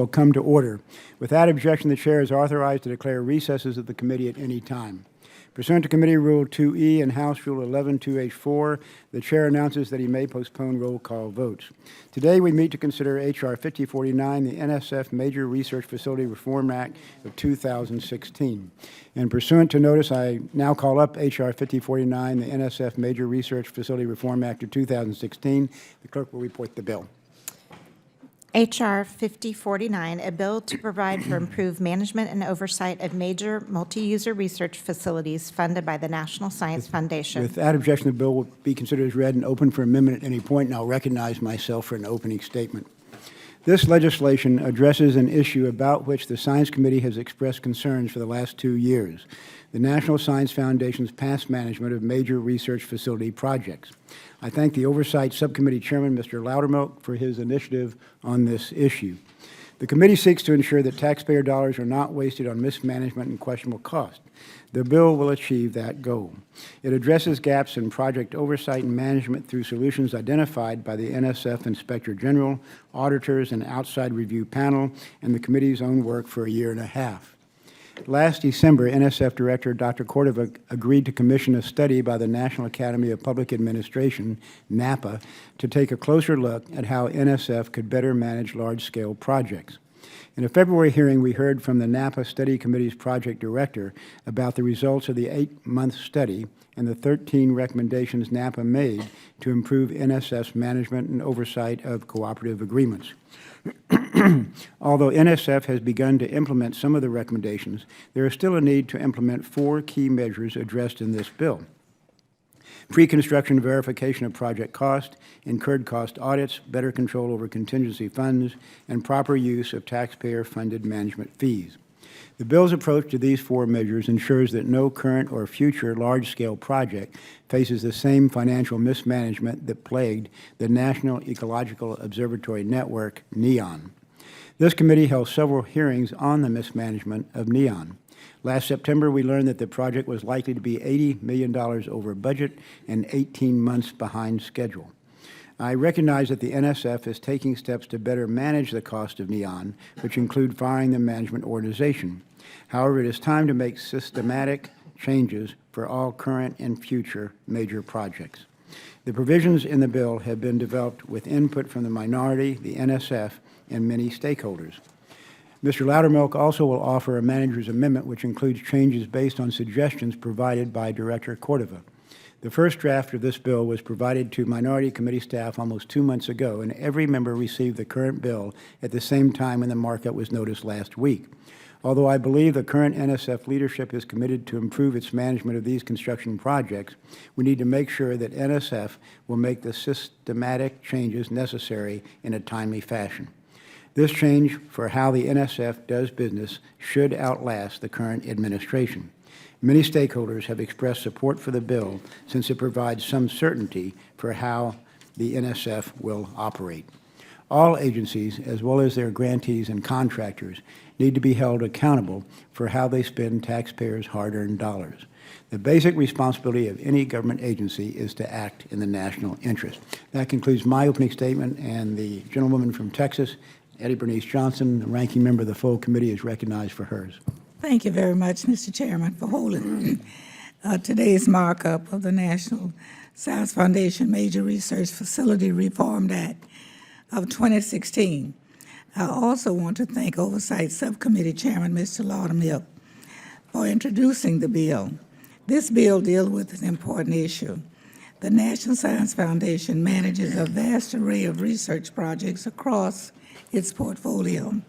will come to order. Without objection, the chair is authorized to declare recesses of the committee at any time. Pursuant to Committee Rule 2E and House Rule 11-2H4, the chair announces that he may postpone roll call votes. Today, we meet to consider H.R. 5049, the NSF Major Research Facility Reform Act of 2016. And pursuant to notice, I now call up H.R. 5049, the NSF Major Research Facility Reform Act of 2016. The clerk will report the bill. H.R. 5049, a bill to provide for improved management and oversight of major multi-user research facilities funded by the National Science Foundation. Without objection, the bill will be considered as read and open for amendment at any point, and I'll recognize myself for an opening statement. This legislation addresses an issue about which the Science Committee has expressed concerns for the last 2 years: the National Science Foundation's past management of major research facility projects. I thank the Oversight Subcommittee Chairman, Mr. Loudermilk, for his initiative on this issue. The committee seeks to ensure that taxpayer dollars are not wasted on mismanagement and questionable cost. The bill will achieve that goal. It addresses gaps in project oversight and management through solutions identified by the NSF Inspector General, auditors, and outside review panel, and the committee's own work for a year and a half. Last December, NSF Director Dr. Cordova agreed to commission a study by the National Academy of Public Administration, NAPA, to take a closer look at how NSF could better manage large-scale projects. In a February hearing, we heard from the NAPA Study Committee's project director about the results of the 8-month study and the 13 recommendations NAPA made to improve NSF's management and oversight of cooperative agreements. Although NSF has begun to implement some of the recommendations, there is still a need to implement 4 key measures addressed in this bill: pre-construction verification of project cost, incurred cost audits, better control over contingency funds, and proper use of taxpayer-funded management fees. The bill's approach to these 4 measures ensures that no current or future large-scale project faces the same financial mismanagement that plagued the National Ecological Observatory Network, NEON. This committee held several hearings on the mismanagement of NEON. Last September, we learned that the project was likely to be $80 million over budget and 18 months behind schedule. I recognize that the NSF is taking steps to better manage the cost of NEON, which include firing the management organization. However, it is time to make systematic changes for all current and future major projects. The provisions in the bill have been developed with input from the minority, the NSF, and many stakeholders. Mr. Loudermilk also will offer a manager's amendment, which includes changes based on suggestions provided by Director Cordova. The first draft of this bill was provided to Minority Committee staff almost 2 months ago, and every member received the current bill at the same time when the markup was noticed last week. Although I believe the current NSF leadership is committed to improve its management of these construction projects, we need to make sure that NSF will make the systematic changes necessary in a timely fashion. This change for how the NSF does business should outlast the current administration. Many stakeholders have expressed support for the bill since it provides some certainty for how the NSF will operate. All agencies, as well as their grantees and contractors, need to be held accountable for how they spend taxpayers' hard-earned dollars. The basic responsibility of any government agency is to act in the national interest. That concludes my opening statement, and the gentlewoman from Texas, Eddie Bernice Johnson, the ranking member of the full committee, is recognized for hers. Thank you very much, Mr. Chairman, for holding today's markup of the National Science Foundation Major Research Facility Reform Act of 2016. I also want to thank Oversight Subcommittee Chairman, Mr. Loudermilk, for introducing the bill. This bill deals with an important issue. The National Science Foundation manages a vast array of research projects across its portfolio.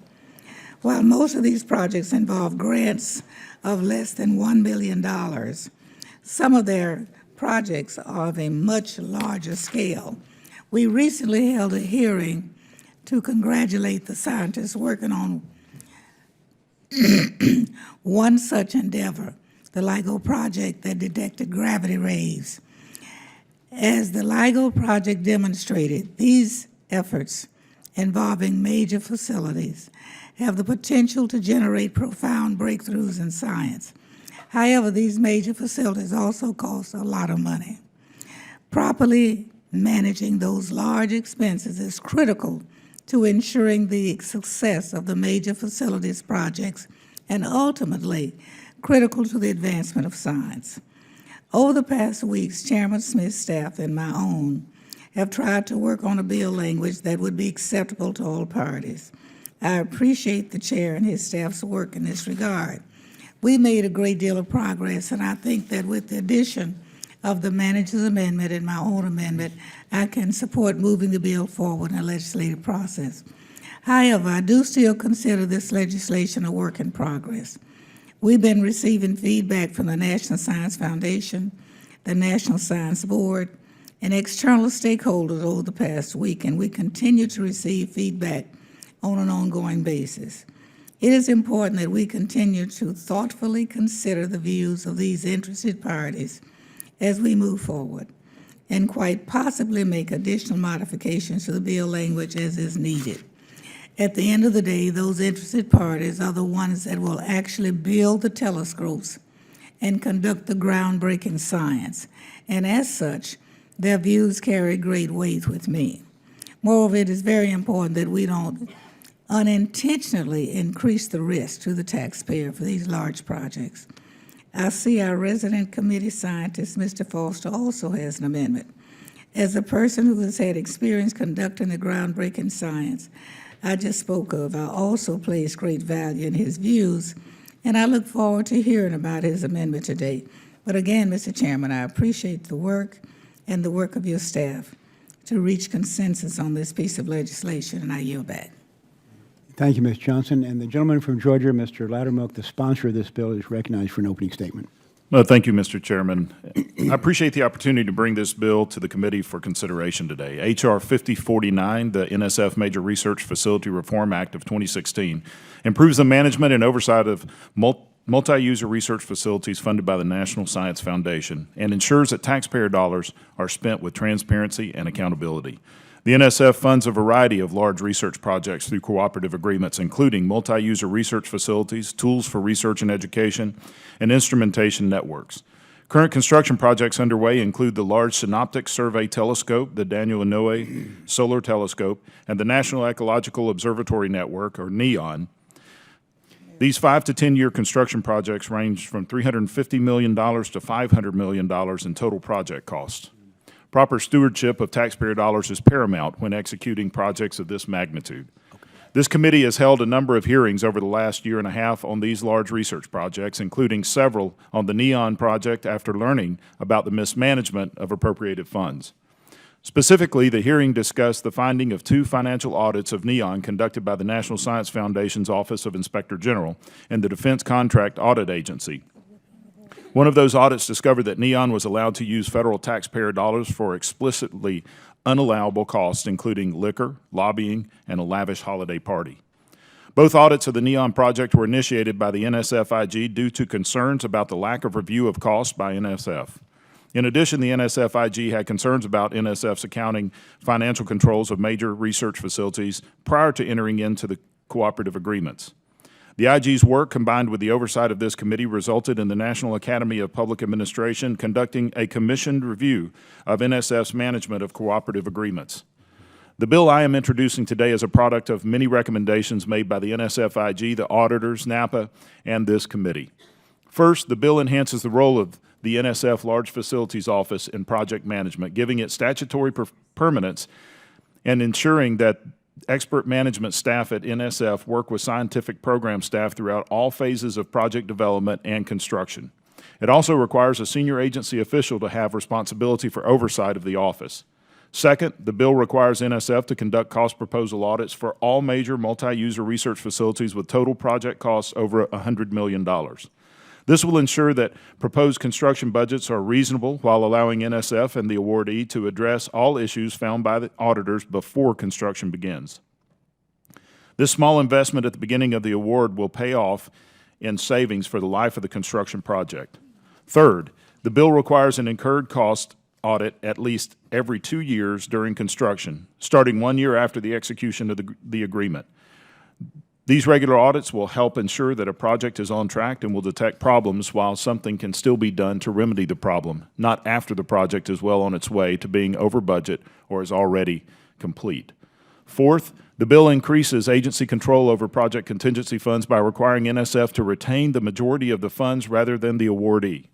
While most of these projects involve grants of less than $1 million, some of their projects are of a much larger scale. We recently held a hearing to congratulate the scientists working on one such endeavor, the LIGO project that detected gravity waves. As the LIGO project demonstrated, these efforts involving major facilities have the potential to generate profound breakthroughs in science. However, these major facilities also cost a lot of money. Properly managing those large expenses is critical to ensuring the success of the major facilities projects and ultimately critical to the advancement of science. Over the past weeks, Chairman Smith's staff and my own have tried to work on a bill language that would be acceptable to all parties. I appreciate the chair and his staff's work in this regard. We made a great deal of progress, and I think that with the addition of the manager's amendment and my own amendment, I can support moving the bill forward in the legislative process. However, I do still consider this legislation a work in progress. We've been receiving feedback from the National Science Foundation, the National Science Board, and external stakeholders over the past week, and we continue to receive feedback on an ongoing basis. It is important that we continue to thoughtfully consider the views of these interested parties as we move forward, and quite possibly make additional modifications to the bill language as is needed. At the end of the day, those interested parties are the ones that will actually build the telescopes and conduct the groundbreaking science, and as such, their views carry great weight with me. Moreover, it is very important that we don't unintentionally increase the risk to the taxpayer for these large projects. I see our resident committee scientist, Mr. Foster, also has an amendment. As a person who has had experience conducting the groundbreaking science I just spoke of, I also place great value in his views, and I look forward to hearing about his amendment today. But again, Mr. Chairman, I appreciate the work and the work of your staff to reach consensus on this piece of legislation, and I yield back. Thank you, Ms. Johnson. And the gentleman from Georgia, Mr. Loudermilk, the sponsor of this bill, is recognized for an opening statement. Well, thank you, Mr. Chairman. I appreciate the opportunity to bring this bill to the committee for consideration today. H.R. 5049, the NSF Major Research Facility Reform Act of 2016, improves the management and oversight of multi-user research facilities funded by the National Science Foundation and ensures that taxpayer dollars are spent with transparency and accountability. The NSF funds a variety of large research projects through cooperative agreements, including multi-user research facilities, tools for research and education, and instrumentation networks. Current construction projects underway include the Large Synoptic Survey Telescope, the Daniel Inouye Solar Telescope, and the National Ecological Observatory Network, or NEON. These 5 to 10-year construction projects range from $350 million to $500 million in total project costs. Proper stewardship of taxpayer dollars is paramount when executing projects of this magnitude. This committee has held a number of hearings over the last year and a half on these large research projects, including several on the NEON project after learning about the mismanagement of appropriated funds. Specifically, the hearing discussed the finding of 2 financial audits of NEON conducted by the National Science Foundation's Office of Inspector General and the Defense Contract Audit Agency. One of those audits discovered that NEON was allowed to use federal taxpayer dollars for explicitly unallowable costs, including liquor, lobbying, and a lavish holiday party. Both audits of the NEON project were initiated by the NSF-IG due to concerns about the lack of review of costs by NSF. In addition, the NSF-IG had concerns about NSF's accounting financial controls of major research facilities prior to entering into the cooperative agreements. The IG's work, combined with the oversight of this committee, resulted in the National Academy of Public Administration conducting a commissioned review of NSF's management of cooperative agreements. The bill I am introducing today is a product of many recommendations made by the NSF-IG, the auditors, NAPA, and this committee. First, the bill enhances the role of the NSF Large Facilities Office in project management, giving it statutory permanence and ensuring that expert management staff at NSF work with scientific program staff throughout all phases of project development and construction. It also requires a senior agency official to have responsibility for oversight of the office. Second, the bill requires NSF to conduct cost proposal audits for all major multi-user research facilities with total project costs over $100 million. This will ensure that proposed construction budgets are reasonable while allowing NSF and the awardee to address all issues found by the auditors before construction begins. This small investment at the beginning of the award will pay off in savings for the life of the construction project. Third, the bill requires an incurred cost audit at least every 2 years during construction, starting 1 year after the execution of the agreement. These regular audits will help ensure that a project is on track and will detect problems while something can still be done to remedy the problem, not after the project is well on its way to being over budget or is already complete. Fourth, The bill increases agency control over project contingency funds by requiring NSF to retain the majority of the funds rather than the awardee.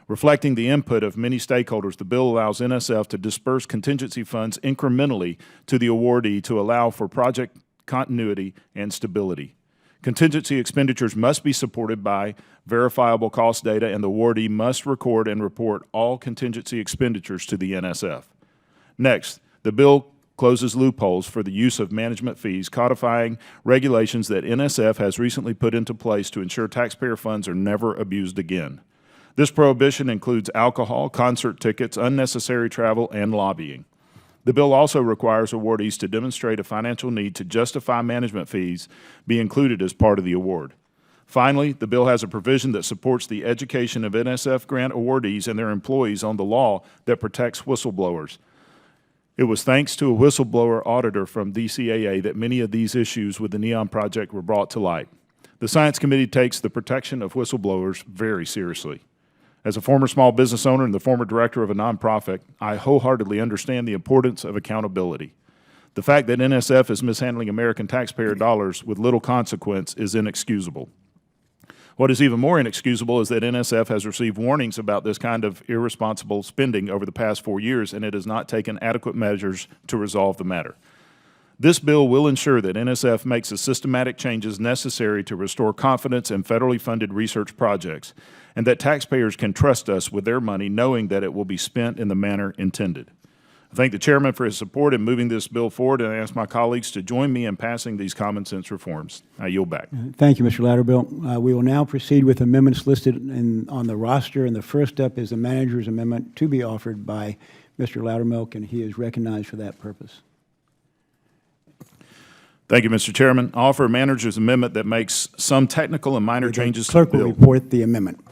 Reflecting the input of many stakeholders, the bill allows NSF to disperse contingency funds incrementally to the awardee to allow for project continuity and stability. Contingency expenditures must be supported by verifiable cost data, and the awardee must record and report all contingency expenditures to the NSF. Next, the bill closes loopholes for the use of management fees, codifying regulations that NSF has recently put into place to ensure taxpayer funds are never abused again. This prohibition includes alcohol, concert tickets, unnecessary travel, and lobbying. The bill also requires awardees to demonstrate a financial need to justify management fees be included as part of the award. Finally, the bill has a provision that supports the education of NSF grant awardees and their employees on the law that protects whistleblowers. It was thanks to a whistleblower auditor from DCAA that many of these issues with the NEON project were brought to light. The Science Committee takes the protection of whistleblowers very seriously. As a former small business owner and the former director of a nonprofit, I wholeheartedly understand the importance of accountability. The fact that NSF is mishandling American taxpayer dollars with little consequence is inexcusable. What is even more inexcusable is that NSF has received warnings about this kind of irresponsible spending over the past 4 years, and it has not taken adequate measures to resolve the matter. This bill will ensure that NSF makes the systematic changes necessary to restore confidence in federally funded research projects, and that taxpayers can trust us with their money knowing that it will be spent in the manner intended. I thank the chairman for his support in moving this bill forward, and I ask my colleagues to join me in passing these common sense reforms. I yield back. Thank you, Mr. Louderbill. We will now proceed with amendments listed on the roster, and the first up is the manager's amendment to be offered by Mr. Loudermilk, and he is recognized for that purpose. Thank you, Mr. Chairman. I offer a manager's amendment that makes some technical and minor changes to the Clerk will bill. report the amendment.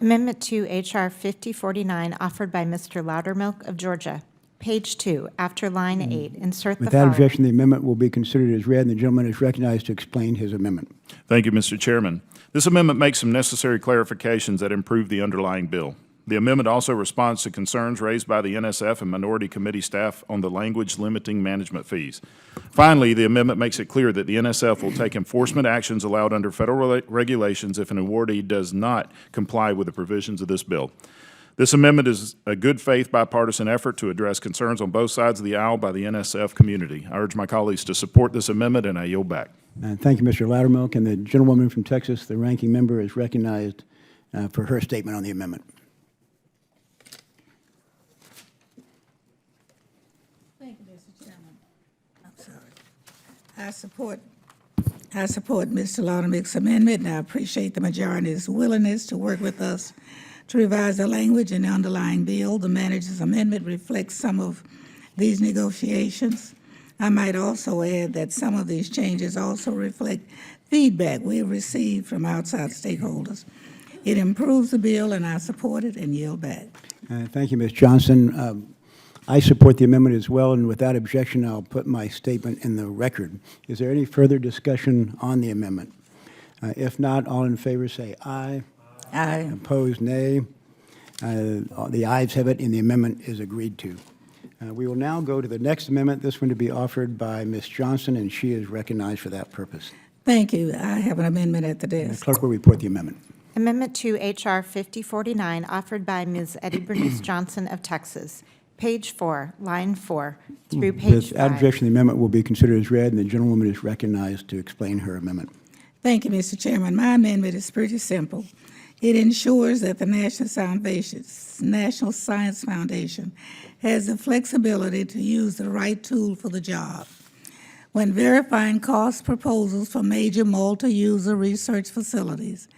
Amendment to H.R. 5049, offered by Mr. Loudermilk of Georgia. Page 2, after line 8, insert the Without following. objection, the amendment will be considered as read, and the gentleman is recognized to explain his amendment. Thank you, Mr. Chairman. This amendment makes some necessary clarifications that improve the underlying bill. The amendment also responds to concerns raised by the NSF and minority committee staff on the language limiting management fees. Finally, the amendment makes it clear that the NSF will take enforcement actions allowed under federal regulations if an awardee does not comply with the provisions of this bill. This amendment is a good faith bipartisan effort to address concerns on both sides of the aisle by the NSF community. I urge my colleagues to support this amendment, and I yield back. Thank you, Mr. Loudermilk, and the gentlewoman from Texas, the ranking member, is recognized for her statement on the amendment. Thank you, Mr. Chairman. I'm sorry. I support Mr. Loudermilk's amendment, and I appreciate the majority's willingness to work with us to revise the language in the underlying bill. The manager's amendment reflects some of these negotiations. I might also add that some of these changes also reflect feedback we have received from outside stakeholders. It improves the bill, and I support it and yield back. Thank you, Ms. Johnson. I support the amendment as well, and without objection, I'll put my statement in the record. Is there any further discussion on the amendment? If not, all in favor say aye. Aye. Opposed, nay. The ayes have it, and the amendment is agreed to. We will now go to the next amendment, this one to be offered by Ms. Johnson, and she is recognized for that purpose. Thank you. I have an amendment at the The desk. clerk will report the amendment. Amendment to H.R. 5049, offered by Ms. Eddie Bernice Johnson of Texas. Page 4, line 4, through page 5. Without objection, the amendment will be considered as read, and the gentlewoman is recognized to explain her amendment. Thank you, Mr. Chairman. My amendment is pretty simple. It ensures that the National Science Foundation has the flexibility to use the right tool for the job. When verifying cost proposals for major multi-user research facilities,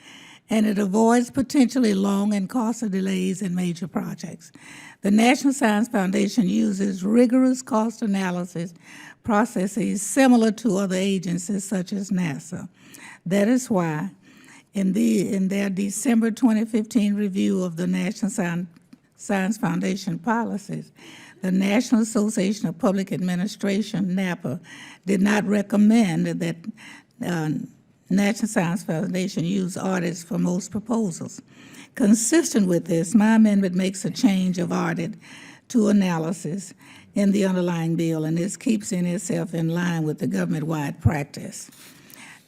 and it avoids potentially long and costly delays in major projects. The National Science Foundation uses rigorous cost analysis processes similar to other agencies such as NASA. That is why in their December 2015 review of the National Science Foundation policies, the National Association of Public Administration, NAPA, did not recommend that National Science Foundation use audits for most proposals. Consistent with this, my amendment makes a change of audit to analysis. in the underlying bill, and this keeps NSF in line with the government-wide practice.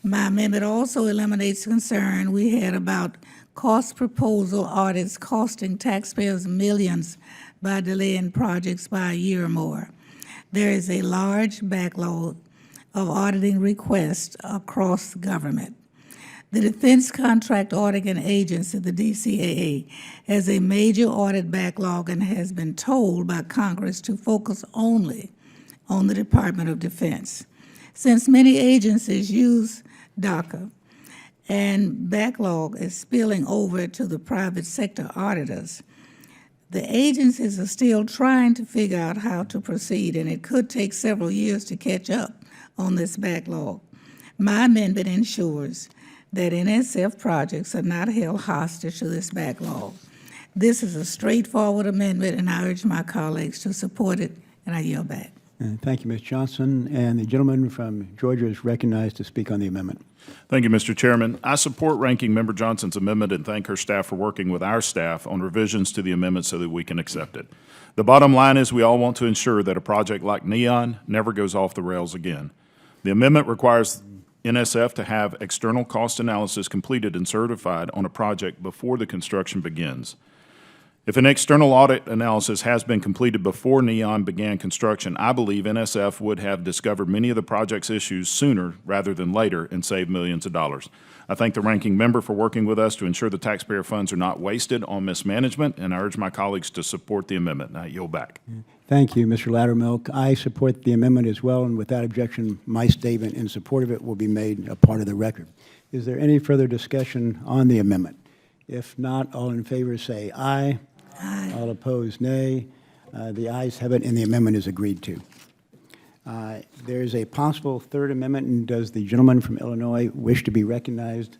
My amendment also eliminates concern we had about cost proposal audits costing taxpayers millions by delaying projects by a year or more. There is a large backlog of auditing requests across government. The Defense Contract Auditing Agency, the DCAA, has a major audit backlog and has been told by Congress to focus only on the Department of Defense. Since many agencies use DACA and backlog is spilling over to the private sector auditors, the agencies are still trying to figure out how to proceed, and it could take several years to catch up on this backlog. My amendment ensures that NSF projects are not held hostage to this backlog. This is a straightforward amendment, and I urge my colleagues to support it, and I yield back. Thank you, Ms. Johnson. And the gentleman from Georgia is recognized to speak on the amendment. Thank you, Mr. Chairman. I support Ranking Member Johnson's amendment and thank her staff for working with our staff on revisions to the amendment so that we can accept it. The bottom line is we all want to ensure that a project like NEON never goes off the rails again. The amendment requires NSF to have external cost analysis completed and certified on a project before the construction begins. If an external audit analysis has been completed before NEON began construction, I believe NSF would have discovered many of the project's issues sooner rather than later and saved millions of dollars. I thank the ranking member for working with us to ensure the taxpayer funds are not wasted on mismanagement, and I urge my colleagues to support the amendment. I yield back. Thank you, Mr. Loudermilk. I support the amendment as well, and without objection, my statement in support of it will be made a part of the record. Is there any further discussion on the amendment? If not, all in favor say aye. Aye. All opposed, nay. The ayes have it, and the amendment is agreed to. There is a possible third amendment, and does the gentleman from Illinois wish to be recognized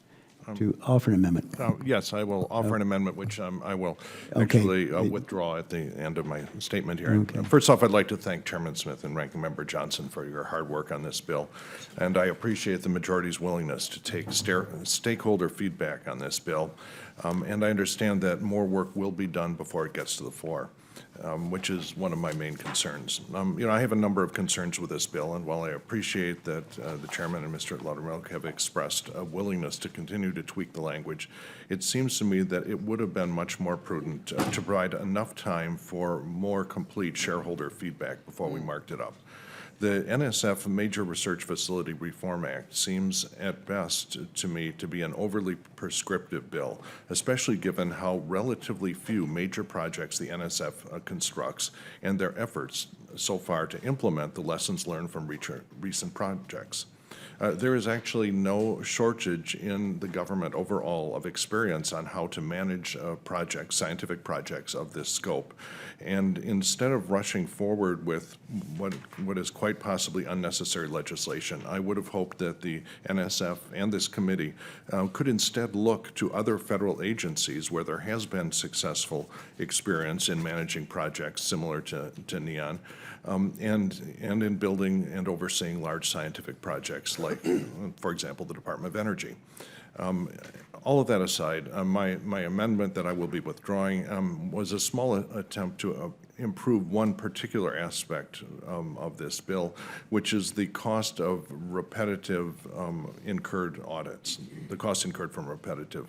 to offer an amendment? Yes, I will offer an amendment, which I will Okay. actually withdraw at the end of my statement here. Okay. First off, I'd like to thank Chairman Smith and Ranking Member Johnson for your hard work on this bill, and I appreciate the majority's willingness to take stakeholder feedback on this bill, and I understand that more work will be done before it gets to the floor. Which is one of my main concerns. I have a number of concerns with this bill, and while I appreciate that the chairman and Mr. Loudermilk have expressed a willingness to continue to tweak the language, it seems to me that it would have been much more prudent to provide enough time for more complete shareholder feedback before we marked it up. The NSF Major Research Facility Reform Act seems at best to me to be an overly prescriptive bill, especially given how relatively few major projects the NSF constructs and their efforts so far to implement the lessons learned from recent projects. There is actually no shortage in the government overall of experience on how to manage projects, scientific projects of this scope. And instead of rushing forward with what is quite possibly unnecessary legislation, I would have hoped that the NSF and this committee could instead look to other federal agencies where there has been successful experience in managing projects similar to NEON, and in building and overseeing large scientific projects like, for example, the Department of Energy. All of that aside, my amendment that I will be withdrawing was a small attempt to improve one particular aspect of this bill, which is the cost of repetitive incurred audits, the cost incurred from repetitive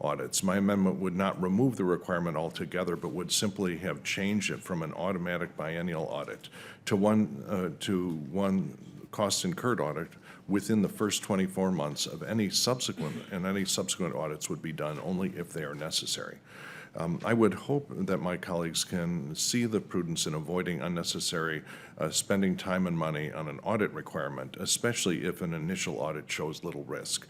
audits. My amendment would not remove the requirement altogether, but would simply have changed it from an automatic biennial audit to one cost incurred audit within the first 24 months of any subsequent, and any subsequent audits would be done only if they are necessary. I would hope that my colleagues can see the prudence in avoiding unnecessary spending time and money on an audit requirement, especially if an initial audit shows little risk.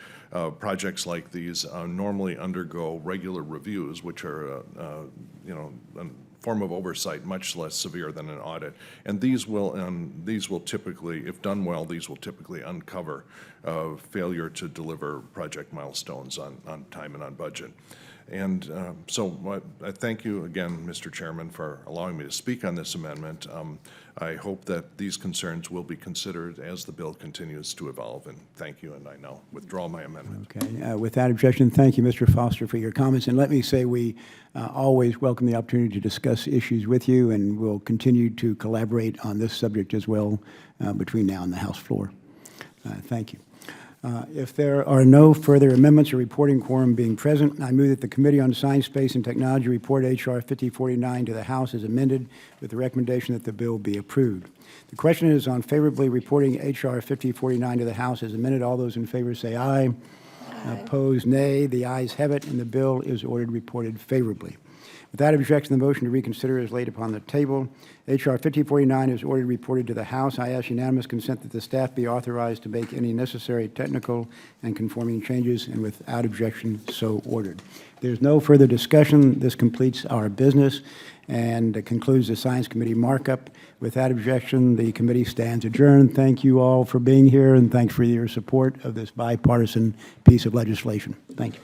Projects like these normally undergo regular reviews, which are, a form of oversight much less severe than an audit. And these will typically, if done well, these will typically uncover failure to deliver project milestones on time and on budget. And I thank you again, Mr. Chairman, for allowing me to speak on this amendment. I hope that these concerns will be considered as the bill continues to evolve, and thank you, and I now withdraw my amendment. Okay. Without objection, thank you, Mr. Foster, for your comments. And let me say we always welcome the opportunity to discuss issues with you, and we'll continue to collaborate on this subject as well between now and the House floor. Thank you. If there are no further amendments or reporting quorum being present, I move that the Committee on Science, Space, and Technology report H.R. 5049 to the House as amended with the recommendation that the bill be approved. The question is on favorably reporting H.R. 5049 to the House as amended. All those in favor say aye. Aye. Opposed, nay. The ayes have it, and the bill is ordered reported favorably. Without objection, the motion to reconsider is laid upon the table. H.R. 5049 is ordered reported to the House. I ask unanimous consent that the staff be authorized to make any necessary technical and conforming changes, and without objection, so ordered. There's no further discussion. This completes our business and concludes the Science Committee markup. Without objection, the committee stands adjourned. Thank you all for being here, and thanks for your support of this bipartisan piece of legislation. Thank you.